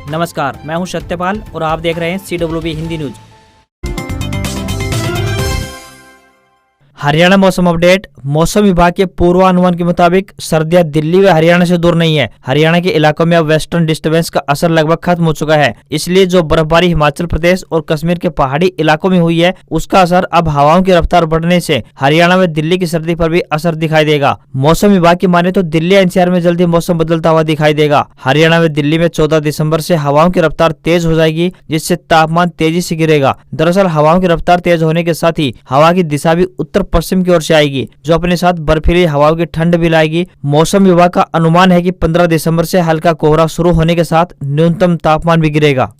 नमस्कार, मैं हूं सत्यपाल और आप देख रहे हैं CWB हिंदी न्यूज। हरियाणा मौसम अपडेट। मौसम विभाग के पूर्वानुमान के मुताबिक सर्दियां दिल्ली व हरियाणा से दूर नहीं है। हरियाणा के इलाकों में अब वेस्टर्न डिस्टर्बेंस का असर लगभग खत्म हो चुका है, इसलिए जो बर्फबारी हिमाचल प्रदेश और कश्मीर के पहाड़ी इलाकों में हुई है, उसका असर अब हवाओं की रफ्तार बढ़ने से हरियाणा व दिल्ली की सर्दी पर भी असर दिखाई देगा। मौसम विभाग की माने तो दिल्ली एनसीआर में जल्दी मौसम बदलता हुआ दिखाई देगा। हरियाणा व दिल्ली में 14 दिसंबर से हवाओं की रफ्तार तेज हो जाएगी, जिससे तापमान तेजी से गिरेगा। दरअसल हवाओं की रफ्तार तेज होने के साथ ही हवा की दिशा भी उत्तर पश्चिम की ओर से आएगी, जो अपने साथ बर्फीली हवाओं की ठंड भी लाएगी। मौसम विभाग का अनुमान है कि 15 दिसंबर से हल्का कोहरा शुरू होने के साथ न्यूनतम तापमान भी गिरेगा।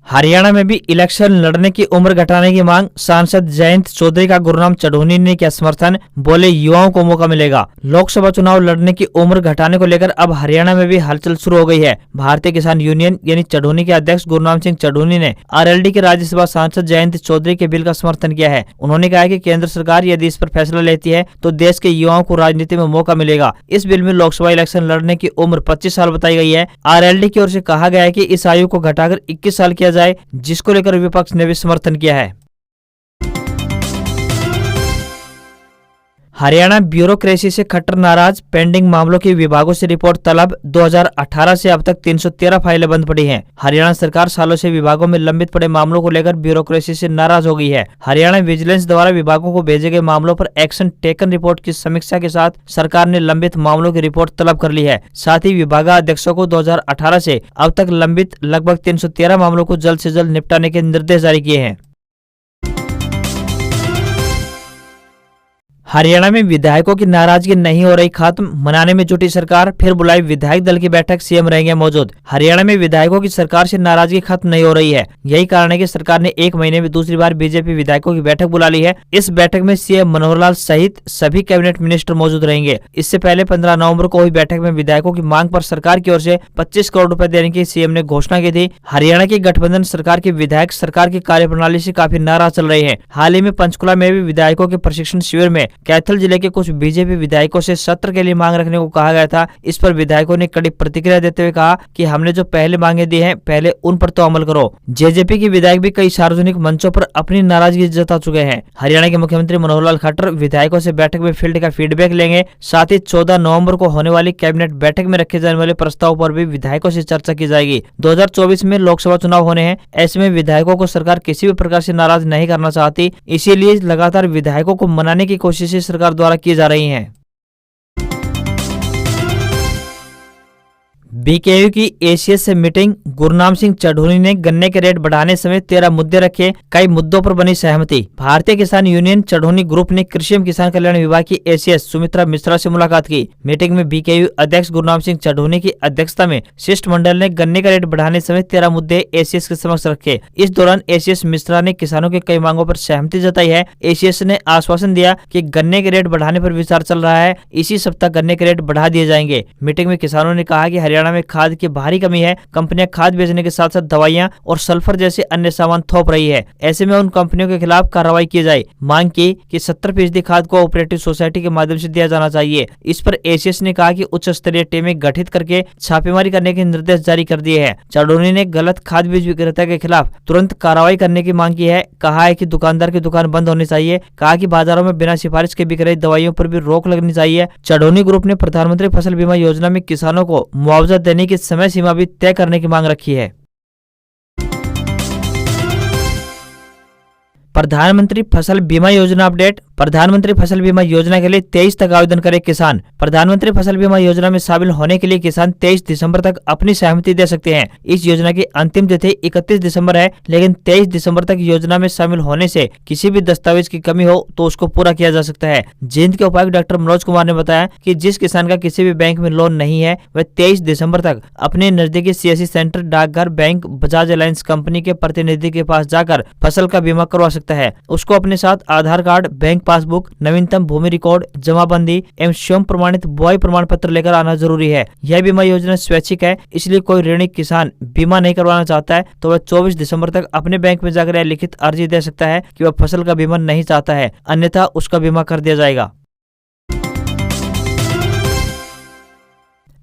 हरियाणा में भी इलेक्शन लड़ने की उम्र घटाने की मांग। सांसद जयंत चौधरी का गुरनाम चढ़ोनी ने किया समर्थन, बोले युवाओं को मौका मिलेगा। लोकसभा चुनाव लड़ने की उम्र घटाने को लेकर अब हरियाणा में भी हलचल शुरू हो गई है। भारतीय किसान यूनियन यानी चढ़ोनी के अध्यक्ष गुरनाम सिंह चढ़ोनी ने RLD के राज्यसभा सांसद जयंत चौधरी के बिल का समर्थन किया है। उन्होंने कहा कि केंद्र सरकार यदि इस पर फैसला लेती है तो देश के युवाओं को राजनीति में मौका मिलेगा। इस बिल में लोकसभा इलेक्शन लड़ने की उम्र 25 साल बताई गई है। RLD की ओर से कहा गया है कि इस आयु को घटाकर 21 साल किया जाए, जिसको लेकर विपक्ष ने भी समर्थन किया है। हरियाणा ब्यूरोक्रेसी से खट्टर नाराज, पेंडिंग मामलों की विभागों से रिपोर्ट तलब। 2018 से अब तक 313 फाइलें बंद पड़ी हैं। हरियाणा सरकार सालों से विभागों में लंबित पड़े मामलों को लेकर ब्यूरोक्रेसी से नाराज हो गई है। हरियाणा विजिलेंस द्वारा विभागों को भेजे गए मामलों पर एक्शन टेकन रिपोर्ट की समीक्षा के साथ सरकार ने लंबित मामलों की रिपोर्ट तलब कर ली है। साथ ही विभागाध्यक्षों को 2018 से अब तक लंबित लगभग 313 मामलों को जल्द से जल्द निपटाने के निर्देश जारी किए हैं। हरियाणा में विधायकों की नाराजगी नहीं हो रही खत्म, मनाने में जुटी सरकार। फिर बुलाई विधायक दल की बैठक, CM रहेंगे मौजूद। हरियाणा में विधायकों की सरकार से नाराजगी खत्म नहीं हो रही है। यही कारण है कि सरकार ने 1 महीने में दूसरी बार बीजेपी विधायकों की बैठक बुला ली है। इस बैठक में CM मनोहर लाल सहित सभी कैबिनेट मिनिस्टर मौजूद रहेंगे। इससे पहले 15 नवंबर को हुई बैठक में विधायकों की मांग पर सरकार की ओर से 25 करोड़ रुपए देने की CM ने घोषणा की थी। हरियाणा की गठबंधन सरकार के विधायक सरकार की कार्यप्रणाली से काफी नाराज चल रहे हैं। हाल ही में पंचकुला में भी विधायकों के प्रशिक्षण शिविर में कैथल जिले के कुछ बीजेपी विधायकों से सत्र के लिए मांग रखने को कहा गया था। इस पर विधायकों ने कड़ी प्रतिक्रिया देते हुए कहा कि हमने जो पहले मांगे दी हैं, पहले उन पर तो अमल करो। जेजेपी के विधायक भी कई सार्वजनिक मंचों पर अपनी नाराजगी जता चुके हैं। हरियाणा के मुख्यमंत्री मनोहर लाल खट्टर विधायकों से बैठक में फील्ड का फीडबैक लेंगे। साथ ही 14 नवंबर को होने वाली कैबिनेट बैठक में रखे जाने वाले प्रस्ताव पर भी विधायकों से चर्चा की जाएगी। 2024 में लोकसभा चुनाव होने हैं, ऐसे में विधायकों को सरकार किसी भी प्रकार से नाराज नहीं करना चाहती, इसीलिए लगातार विधायकों को मनाने की कोशिशें सरकार द्वारा की जा रही हैं। BKU की ACS से मीटिंग। गुरनाम सिंह चढ़ोनी ने गन्ने के रेट बढ़ाने समेत 13 मुद्दे रखे, कई मुद्दों पर बनी सहमति। भारतीय किसान यूनियन चढ़ोनी ग्रुप ने कृषि एवं किसान कल्याण विभाग की ACS सुमित्रा मिश्रा से मुलाकात की। मीटिंग में BKU अध्यक्ष गुरनाम सिंह चढ़ोनी की अध्यक्षता में शिष्टमंडल ने गन्ने का रेट बढ़ाने समेत 13 मुद्दे ACS के समक्ष रखे। इस दौरान ACS मिश्रा ने किसानों की कई मांगों पर सहमति जताई है। ACS ने आश्वासन दिया कि गन्ने के रेट बढ़ाने पर विचार चल रहा है, इसी सप्ताह गन्ने के रेट बढ़ा दिए जाएंगे। मीटिंग में किसानों ने कहा कि हरियाणा में खाद की भारी कमी है। कंपनियां खाद बेचने के साथ साथ दवाइयां और सल्फर जैसे अन्य सामान थोप रही है। ऐसे में उन कंपनियों के खिलाफ कार्रवाई की जाए। मांग की कि 70% खाद को ऑपरेटिव सोसाइटी के माध्यम से दिया जाना चाहिए। इस पर ACS ने कहा कि उच्च स्तरीय टीमें गठित करके छापेमारी करने के निर्देश जारी कर दिए हैं। चढ़ोनी ने गलत खाद बीज विक्रेता के खिलाफ तुरंत कार्रवाई करने की मांग की है। कहा है कि दुकानदार की दुकान बंद होनी चाहिए। कहा कि बाजारों में बिना सिफारिश के बिक रही दवाइयों पर भी रोक लगनी चाहिए। चढ़ोनी ग्रुप ने प्रधानमंत्री फसल बीमा योजना में किसानों को मुआवजा देने की समय सीमा भी तय करने की मांग रखी है। प्रधानमंत्री फसल बीमा योजना अपडेट। प्रधानमंत्री फसल बीमा योजना के लिए 23 तक आवेदन करे किसान। प्रधानमंत्री फसल बीमा योजना में शामिल होने के लिए किसान 23 दिसंबर तक अपनी सहमति दे सकते हैं। इस योजना की अंतिम तिथि 31 दिसंबर है, लेकिन 23 दिसंबर तक योजना में शामिल होने से किसी भी दस्तावेज की कमी हो तो उसको पूरा किया जा सकता है। जींद के उपायुक्त डॉक्टर मनोज कुमार ने बताया कि जिस किसान का किसी भी बैंक में लोन नहीं है, वह 23 दिसंबर तक अपने नजदीकी CSC सेंटर, डाकघर, बैंक, बजाज अलायंस कंपनी के प्रतिनिधि के पास जाकर फसल का बीमा करवा सकता है। उसको अपने साथ आधार कार्ड, बैंक पासबुक, नवीनतम भूमि रिकॉर्ड, जमाबंदी एवं स्वयं प्रमाणित बुआई प्रमाण पत्र लेकर आना जरूरी है। यह बीमा योजना स्वैच्छिक है, इसलिए कोई ऋणी किसान बीमा नहीं करवाना चाहता है तो वह 24 दिसंबर तक अपने बैंक में जाकर लिखित अर्जी दे सकता है कि वह फसल का बीमा नहीं चाहता है, अन्यथा उसका बीमा कर दिया जाएगा।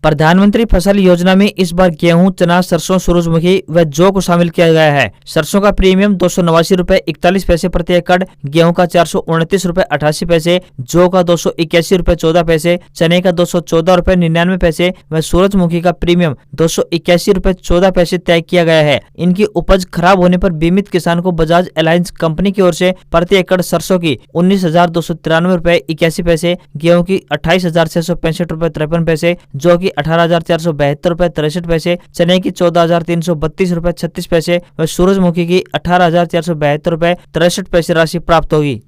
प्रधानमंत्री फसल योजना में इस बार गेहूं, चना, सरसों, सूरजमुखी व जौ को शामिल किया गया है। सरसों का प्रीमियम 289 रुपए 41 पैसे प्रति एकड़, गेहूं का 429 रुपए 88 पैसे, जौ का 281 रुपए 14 पैसे, चने का 214 रुपए 99 पैसे व सूरजमुखी का प्रीमियम 281 रुपए 14 पैसे तय किया गया है। इनकी उपज खराब होने पर बीमित किसान को बजाज एलायंस कंपनी की ओर से प्रति एकड़ सरसों की 19,293 रुपए 81 पैसे, गेहूं की 28,665 रुपए 53 पैसे, जौ की 18,472 रुपए 63 पैसे, चने की 14,332 रुपए 36 पैसे व सूरजमुखी की 18,472 रुपए 63 पैसे राशि प्राप्त होगी।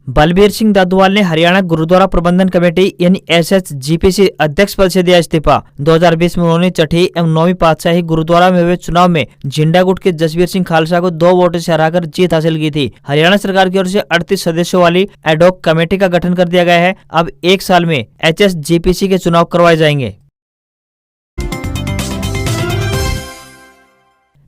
बलबीर सिंह दादुवाल ने हरियाणा गुरुद्वारा प्रबंधन कमेटी यानी SHGPC अध्यक्ष पद से दिया इस्तीफा। 2020 में उन्होंने छठी एवं 9वीं पातशाही गुरुद्वारा में हुए चुनाव में झिंडा गुट के जसवीर सिंह खालसा को 2 वोटों से हराकर जीत हासिल की थी। हरियाणा सरकार की ओर से 38 सदस्यों वाली एडॉक कमेटी का गठन कर दिया गया है। अब 1 साल में HSGPC के चुनाव करवाए जाएंगे।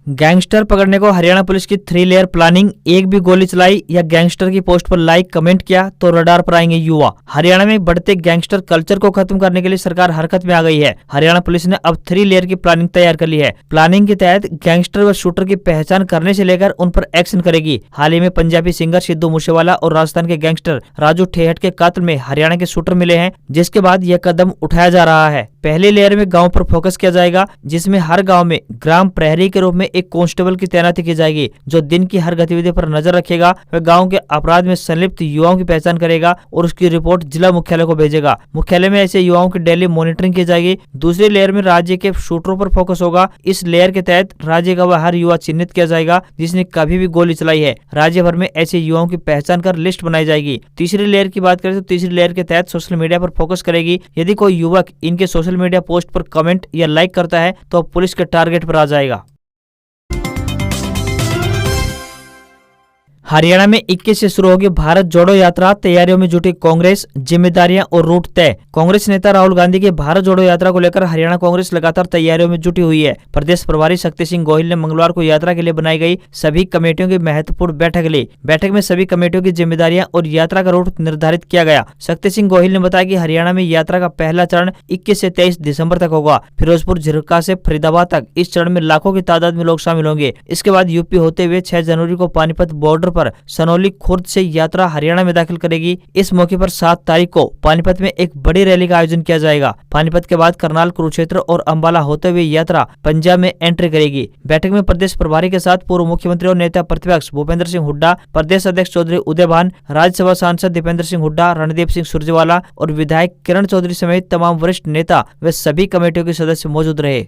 गैंगस्टर पकड़ने को हरियाणा पुलिस की 3 लेयर प्लानिंग, एक भी गोली चलाई या गैंगस्टर की पोस्ट पर लाइक कमेंट किया तो रडार पर आएंगे युवा। हरियाणा में बढ़ते गैंगस्टर कल्चर को खत्म करने के लिए सरकार हरकत में आ गई है। हरियाणा पुलिस ने अब 3 लेयर की प्लानिंग तैयार कर ली है। प्लानिंग के तहत गैंगस्टर व शूटर की पहचान करने से लेकर उन पर एक्शन करेगी। हाल ही में पंजाबी सिंगर सिद्धू मूसेवाला और राजस्थान के गैंगस्टर राजू ठेहट के कत्ल में हरियाणा के शूटर मिले हैं, जिसके बाद यह कदम उठाया जा रहा है। पहली लेयर में गाँव पर फोकस किया जाएगा, जिसमें हर गाँव में ग्राम प्रहरी के रूप में एक कांस्टेबल की तैनाती की जाएगी, जो दिन की हर गतिविधि पर नजर रखेगा। वह गांव के अपराध में संलिप्त युवाओं की पहचान करेगा और उसकी रिपोर्ट जिला मुख्यालय को भेजेगा। मुख्यालय में ऐसे युवाओं की डेली मॉनिटरिंग की जाएगी। दूसरी लेयर में राज्य के शूटरों पर फोकस होगा। इस लेयर के तहत राज्य का वह हर युवा चिन्हित किया जाएगा जिसने कभी भी गोली चलाई है। राज्य भर में ऐसे युवाओं की पहचान कर लिस्ट बनाई जाएगी। तीसरी लेयर की बात करें तो तीसरी लेयर के तहत सोशल मीडिया पर फोकस करेगी। यदि कोई युवक इनके सोशल मीडिया पोस्ट पर कमेंट या लाइक करता है तो पुलिस के टारगेट पर आ जाएगा। हरियाणा में 21 से शुरू होगी भारत जोड़ो यात्रा, तैयारियों में जुटी कांग्रेस, जिम्मेदारियां और रूट तय। कांग्रेस नेता राहुल गांधी की भारत जोड़ो यात्रा को लेकर हरियाणा कांग्रेस लगातार तैयारियों में जुटी हुई है। प्रदेश प्रभारी शक्ति सिंह गोहिल ने मंगलवार को यात्रा के लिए बनाई गई सभी कमेटियों की महत्वपूर्ण बैठक ली। बैठक में सभी कमेटियों की जिम्मेदारियां और यात्रा का रूट निर्धारित किया गया। शक्ति सिंह गोहिल ने बताया कि हरियाणा में यात्रा का पहला चरण 21 से 23 दिसंबर तक होगा। फिरोजपुर झिरका से फरीदाबाद तक इस चरण में लाखों की तादाद में लोग शामिल होंगे। इसके बाद यूपी होते हुए 6 जनवरी को पानीपत बॉर्डर पर सनौली खुर्द से यात्रा हरियाणा में दाखिल करेगी। इस मौके पर 7 तारीख को पानीपत में एक बड़ी रैली का आयोजन किया जाएगा। पानीपत के बाद करनाल, कुरुक्षेत्र और अंबाला होते हुए यात्रा पंजाब में एंट्री करेगी। बैठक में प्रदेश प्रभारी के साथ पूर्व मुख्यमंत्री और नेता प्रतिपक्ष भूपेंद्र सिंह हुड्डा, प्रदेश अध्यक्ष चौधरी उदय भान, राज्यसभा सांसद दीपेंद्र सिंह हुड्डा, रणदीप सिंह सुरजेवाला और विधायक किरण चौधरी समेत तमाम वरिष्ठ नेता व सभी कमेटियों के सदस्य मौजूद रहे।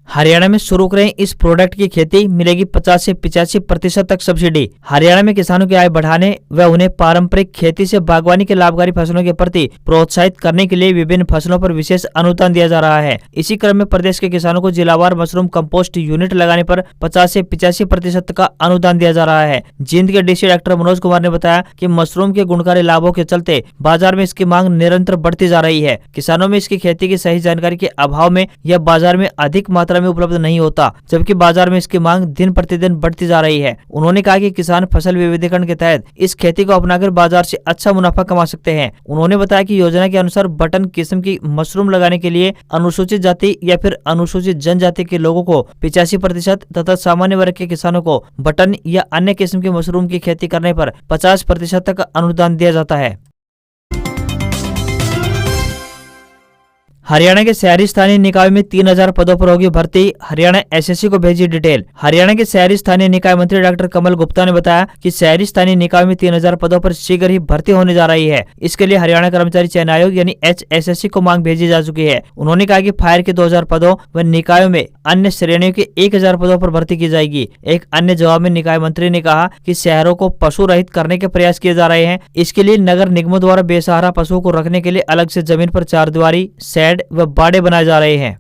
हरियाणा में शुरू करें इस प्रोडक्ट की खेती, मिलेगी 50 से 85% तक सब्सिडी। हरियाणा में किसानों की आय बढ़ाने व उन्हें पारंपरिक खेती से बागवानी के लाभकारी फसलों के प्रति प्रोत्साहित करने के लिए विभिन्न फसलों पर विशेष अनुदान दिया जा रहा है। इसी क्रम में प्रदेश के किसानों को जिलावार मशरूम कंपोस्ट यूनिट लगाने पर 50 से 85% का अनुदान दिया जा रहा है। जींद के डीसी डॉक्टर मनोज कुमार ने बताया कि मशरूम के गुणकारी लाभों के चलते बाजार में इसकी मांग निरंतर बढ़ती जा रही है। किसानों में इसकी खेती की सही जानकारी के अभाव में यह बाजार में अधिक मात्रा में उपलब्ध नहीं होता, जबकि बाजार में इसकी मांग दिन प्रतिदिन बढ़ती जा रही है। उन्होंने कहा कि किसान फसल विविधीकरण के तहत इस खेती को अपनाकर बाजार से अच्छा मुनाफा कमा सकते हैं। उन्होंने बताया कि योजना के अनुसार बटन किस्म की मशरूम लगाने के लिए अनुसूचित जाति या फिर अनुसूचित जनजाति के लोगों को 85% तथा सामान्य वर्ग के किसानों को बटन या अन्य किस्म के मशरूम की खेती करने पर 50% तक अनुदान दिया जाता है। हरियाणा के शहरी स्थानीय निकाय में 3000 पदों पर होगी भर्ती, हरियाणा एसएससी को भेजी डिटेल। हरियाणा के शहरी स्थानीय निकाय मंत्री डॉक्टर कमल गुप्ता ने बताया कि शहरी स्थानीय निकाय में 3000 पदों पर शीघ्र ही भर्ती होने जा रही है। इसके लिए हरियाणा कर्मचारी चयन आयोग यानी HSSC को मांग भेजी जा चुकी है। उन्होंने कहा कि फायर के 2000 पदों व निकायों में अन्य श्रेणियों के 1000 पदों पर भर्ती की जाएगी। एक अन्य जवाब में निकाय मंत्री ने कहा कि शहरों को पशु रहित करने के प्रयास किए जा रहे हैं। इसके लिए नगर निगमों द्वारा बेसहारा पशुओं को रखने के लिए अलग से जमीन पर चारदीवारी, शेड व बाड़े बनाए जा रहे हैं।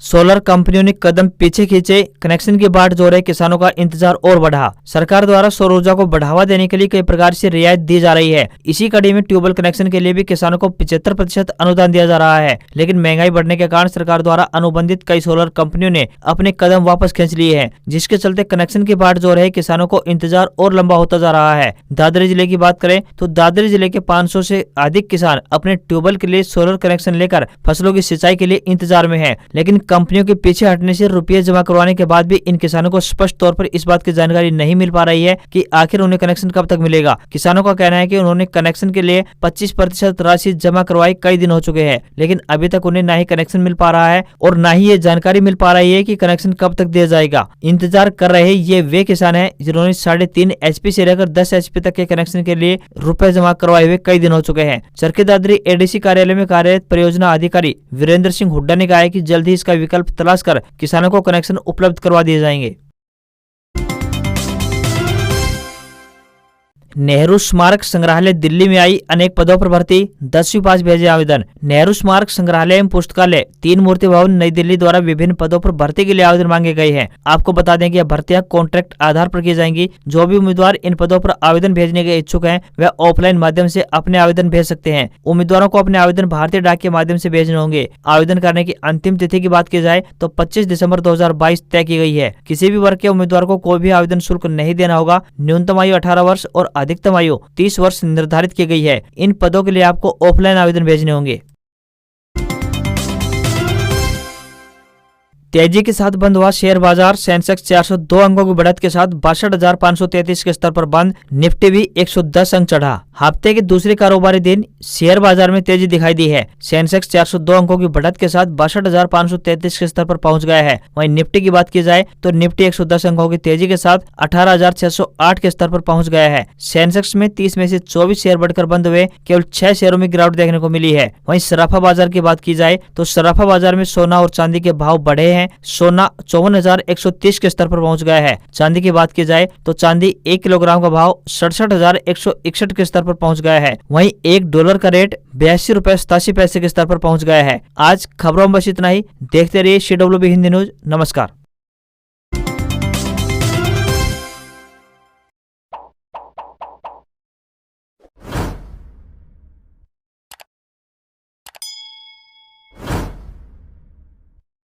सोलर कंपनियों ने कदम पीछे खींचे, कनेक्शन की बाट जो रहे किसानों का इंतजार और बढ़ा। सरकार द्वारा सौर ऊर्जा को बढ़ावा देने के लिए कई प्रकार से रियायत दी जा रही है। इसी कड़ी में ट्यूबवेल कनेक्शन के लिए भी किसानों को 75% अनुदान दिया जा रहा है, लेकिन महंगाई बढ़ने के कारण सरकार द्वारा अनुबंधित कई सोलर कंपनियों ने अपने कदम वापस खींच लिए हैं, जिसके चलते कनेक्शन की बाट जो रहे किसानों को इंतजार और लंबा होता जा रहा है। दादरी जिले की बात करें तो दादरी जिले के 500 से अधिक किसान अपने ट्यूबवेल के लिए सोलर कनेक्शन लेकर फसलों की सिंचाई के लिए इंतजार में हैं, लेकिन कंपनियों के पीछे हटने से रुपये जमा करवाने के बाद भी इन किसानों को स्पष्ट तौर पर इस बात की जानकारी नहीं मिल पा रही है कि आखिर उन्हें कनेक्शन कब तक मिलेगा। किसानों का कहना है कि उन्होंने कनेक्शन के लिए 25% राशि जमा करवाई कई दिन हो चुके हैं, लेकिन अभी तक उन्हें ना ही कनेक्शन मिल पा रहा है और ना ही ये जानकारी मिल पा रही है कि कनेक्शन कब तक दिया जाएगा। इंतजार कर रहे ये वे किसान हैं जिन्होंने 3.5 HP से लेकर 10 HP तक के कनेक्शन के लिए रुपए जमा करवाए हुए कई दिन हो चुके हैं। चरखी दादरी ADC कार्यालय में कार्यरत परियोजना अधिकारी वीरेंद्र सिंह हुड्डा ने कहा है कि जल्द ही इसका विकल्प तलाश कर किसानों को कनेक्शन उपलब्ध करवा दिए जाएंगे। नेहरू स्मारक संग्रहालय दिल्ली में आई अनेक पदों पर भर्ती, 10वीं पास भेजे आवेदन। नेहरू स्मारक संग्रहालय एवं पुस्तकालय 3 मूर्ति भवन नई दिल्ली द्वारा विभिन्न पदों पर भर्ती के लिए आवेदन मांगे गए हैं। आपको बता दें कि यह भर्तियां कॉन्ट्रैक्ट आधार पर की जाएंगी। जो भी उम्मीदवार इन पदों पर आवेदन भेजने के इच्छुक हैं वह ऑफलाइन माध्यम से अपने आवेदन भेज सकते हैं। उम्मीदवारों को अपने आवेदन भारतीय डाक के माध्यम से भेजने होंगे। आवेदन करने की अंतिम तिथि की बात की जाए तो 25 दिसंबर 2022 तय की गई है। किसी भी वर्ग के उम्मीदवार को कोई भी आवेदन शुल्क नहीं देना होगा। न्यूनतम आयु 18 वर्ष और अधिकतम आयु 30 वर्ष निर्धारित की गई है। इन पदों के लिए आपको ऑफलाइन आवेदन भेजने होंगे। तेजी के साथ बंद हुआ शेयर बाजार, सेंसेक्स 402 अंकों की बढ़त के साथ 62,533 के स्तर पर बंद। निफ्टी भी 110 अंक चढ़ा। हफ्ते के दूसरे कारोबारी दिन शेयर बाजार में तेजी दिखाई दी है। सेंसेक्स 402 अंकों की बढ़त के साथ 62,533 के स्तर पर पहुंच गया है। वहीं निफ्टी की बात की जाए तो निफ्टी 110 अंकों की तेजी के साथ 18,608 के स्तर पर पहुंच गया है। सेंसेक्स में 30 में से 24 शेयर बढ़कर बंद हुए, केवल 6 शेयरों में गिरावट देखने को मिली है। वहीं सराफा बाजार की बात की जाए तो सराफा बाजार में सोना और चांदी के भाव बढ़े हैं। सोना 54,130 के स्तर पर पहुंच गया है। चांदी की बात की जाए तो चांदी 1 किलोग्राम का भाव 67,161 के स्तर पर पहुंच गया है। वहीं $1 का रेट 82.87 रुपए के स्तर पर पहुंच गया है। आज खबरों में बस इतना ही। देखते रहिए CWB हिंदी न्यूज। नमस्कार।